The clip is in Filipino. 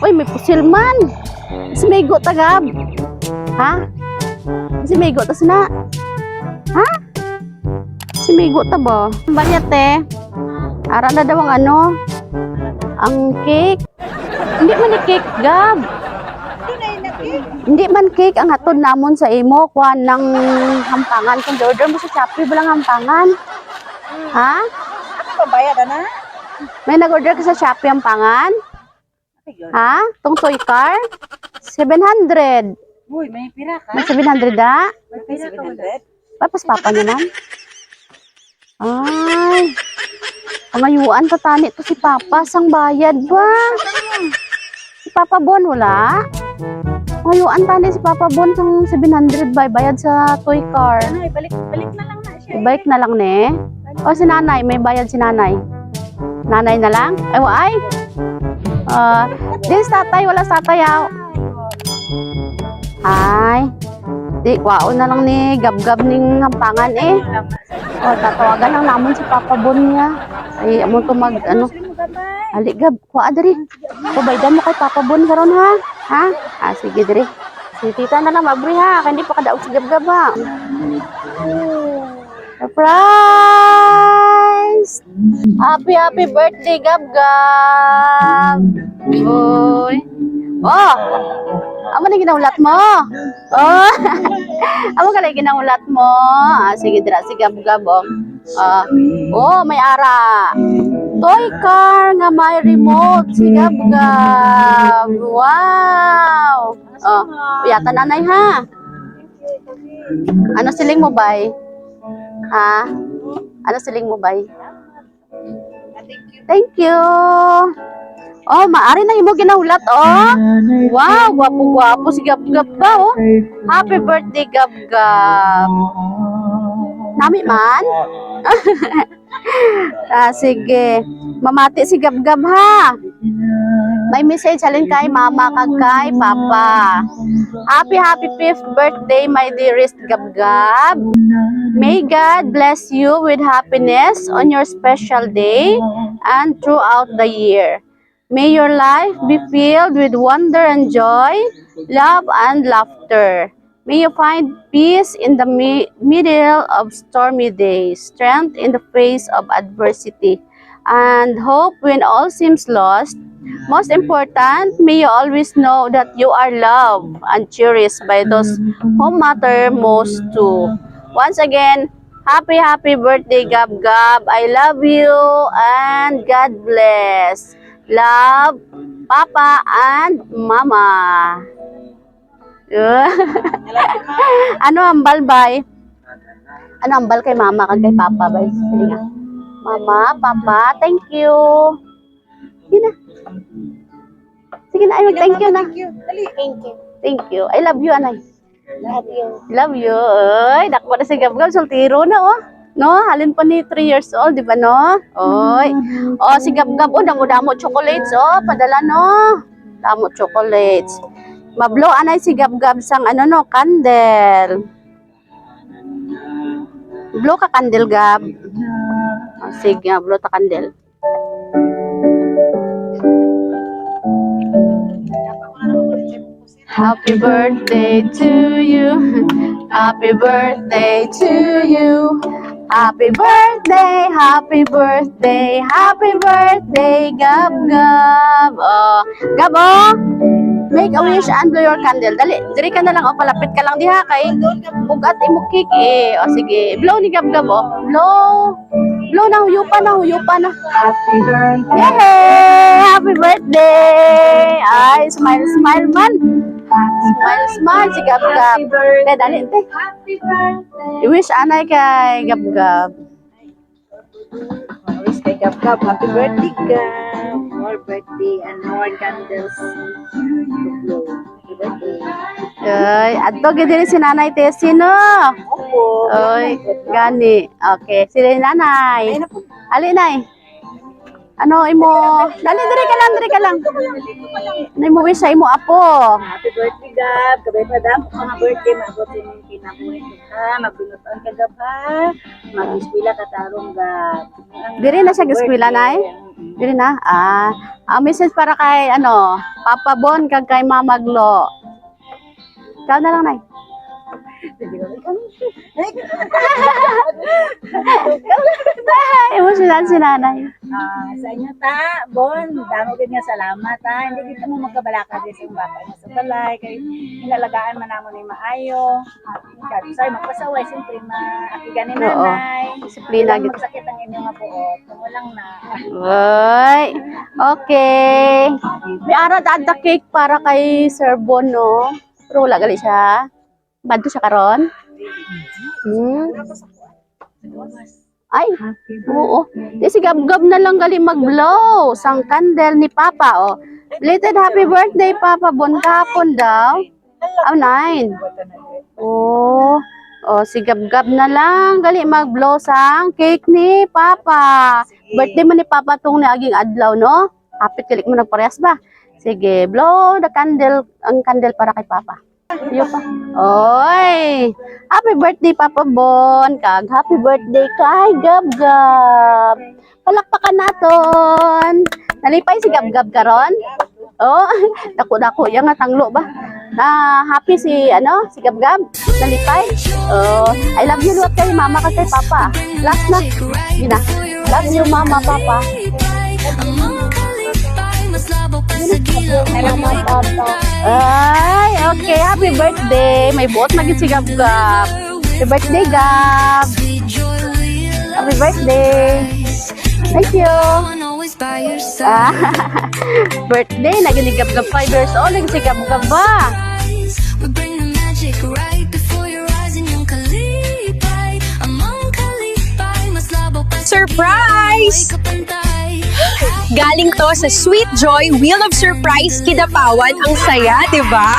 Uy, may pusil man. Si Mego tagab. Ha? Si Mego ta sina. Ha? Si Mego ta ba? Balyate. Ara na daw ang ano? Ang cake. Hindi man ni cake, Gab. Hindi man cake ang hatod namon sa imo kuan ng hampangan kung order mo sa Shopee bilang hampangan. Ha? Ano ba bayad na? May nag-order ka sa Shopee hampangan? Ha? Tong toy car? 700. Uy, may pira ka? May 700 da? May pira ka 100? Papas papa naman. Ay. Pangayuan pa tani to si Papa sang bayad ba? Si Papa Bon wala? Pangayuan tani si Papa Bon sang 700 ba bayad sa toy car. Ano, balik na lang na siya. Bike na lang ne. O si nanay, may bayad si nanay. Nanay na lang? Ay, waay. Din sa tatay, wala sa tatay ah. Ay. Di, wow na lang ni gab-gab ning hampangan eh. O, tatawagan lang namon si Papa Bon niya. Ay, amo to mag, ano. Ali, Gab, kuha diri. Pabaydan mo kay Papa Bon karon ha? Ha? Ah, sige diri. Si tita na lang mabri ha. Kaya hindi pa kadaog si Gab-gab ha. Surprise! Happy birthday, Gab-gab! Uy! Oh! Amo na ginaulat mo? Oh! Amo ka na ginaulat mo? Ah, sige, dira, si Gab-gab, oh. Oh, may ara. Toy car nga may remote, si Gab-gab. Wow! Oh, yata nanay, ha? Ano siling mo, bay? Ha? Ano siling mo, bay? Thank you. Oh, maari na imo ginahulat, oh. Wow, gwapo-gwapo si Gab-gab ba, oh. Happy birthday, Gab-gab. Nami man? Sige. Mamati si Gab-gab, ha. May message halin kay mama kag kay papa. Happy 5th birthday, my dearest Gab-gab. May God bless you with happiness on your special day and throughout the year. May your life be filled with wonder and joy, love and laughter. May you find peace in the middle of stormy days, strength in the face of adversity, and hope when all seems lost. Most important, may you always know that you are loved and cherished by those who matter most to. Once again, happy birthday, Gab-gab. I love you and God bless. Love, Papa and Mama. Ano ambal, bay? Ano ambal kay Mama kag kay Papa, bay? Sige nga. Mama, Papa, thank you. Sige na. Sige na, ay mag-thank you na. Thank you. Thank you. I love you, anay. Love you. Love you. Ay, dakwa na si Gab-gab. Soltero na, oh. No, halin pa ni 3 years old, di ba, no? Oy. Oh, si Gab-gab, oh, damo-damo chocolates, oh. Padala, no? Damo chocolates. Mablo, anay si Gab-gab sang, ano, no, candle. Blow ka candle, Gab. Oh, sige, blow ta candle. Happy birthday to you. Happy birthday to you. Happy birthday, happy birthday, happy birthday, Gab-gab. Oh, Gab, oh. Make a wish and blow your candle. Dali, diri ka na lang, oh, palapit ka lang diha kay bugat imo cake eh. Oh, sige. Blow ni Gab-gab, oh. Blow. Blow na, huyupa na. Happy birthday. Yay! Happy birthday! Ay, smile man. Smile si Gab-gab. Te, dali, te. Happy birthday. I-wish anay kay Gab-gab. Wish kay Gab-gab. Happy birthday, Gab. More birthday and more candles to blow. Happy birthday. Ay, adto gid diri si Nanay Tessie, no? Opo. Oy, gani. Okay, si Nanay. Ali, Nay. Ano imo? Dali diri ka lang. Ano imo wish sa imo apo? Happy birthday, Gab. Kabay pa daw mga birthday, mabuti mong kinabuhi ka, magbinutan ka, Gab, ha? Mag-iskwila ka tarong, Gab. Diri na siya giskwela nay. Diri na. Message para kay ano, Papa Bon kag kay Mama Glo. Ikaw na lang nay. Emosyonal si nanay. Sa inyo ta, Bon, damo gid nga salamat ha. Hindi kita mo magkabalaka din sa bata mo sa balay kay inalagaan man namo ni maayo. At sorry magpasaway siyempre maakigan ni Oo. nanay. Disiplina gid. Magsakit ang inyong nga buot. Kung lang na. Oy. Okay. May arad adda cake para kay Sir Bon no. Pero wala gali siya. Badto siya karon. Ay, oo. Di si Gab-Gab na lang gali mag-blow sang candle ni Papa, oh. Belated happy birthday, Papa Bon kapon daw. 9. Oh, si Gab-Gab na lang gali mag-blow sang cake ni Papa. Birthday man ni Papa tong niaging adlaw, no? Hapit kilik mo nagparehas ba? Sige, blow the candle, ang candle para kay Papa. Iyo pa. Oy! Happy birthday, Papa Bon! Kag happy birthday kay Gab-Gab! Palakpakan naton! Nalipay si Gab-Gab karon? Oh, dako-dako yang nga tanglo ba? Na happy si si Gab-Gab? Nalipay? Oh, I love you lot kay Mama kag kay Papa. Last na. Gina. Love you Mama, Papa. Ay, okay. Happy birthday. May buot na gid si Gab-Gab. Happy birthday, Gab. Happy birthday. Thank you. Birthday na gid ni Gab-Gab 5 years old lagi si Gab-Gab ba? Surprise! Galing to sa Sweet Joy Wheel of Surprise Kidapawan. Ang saya, di ba?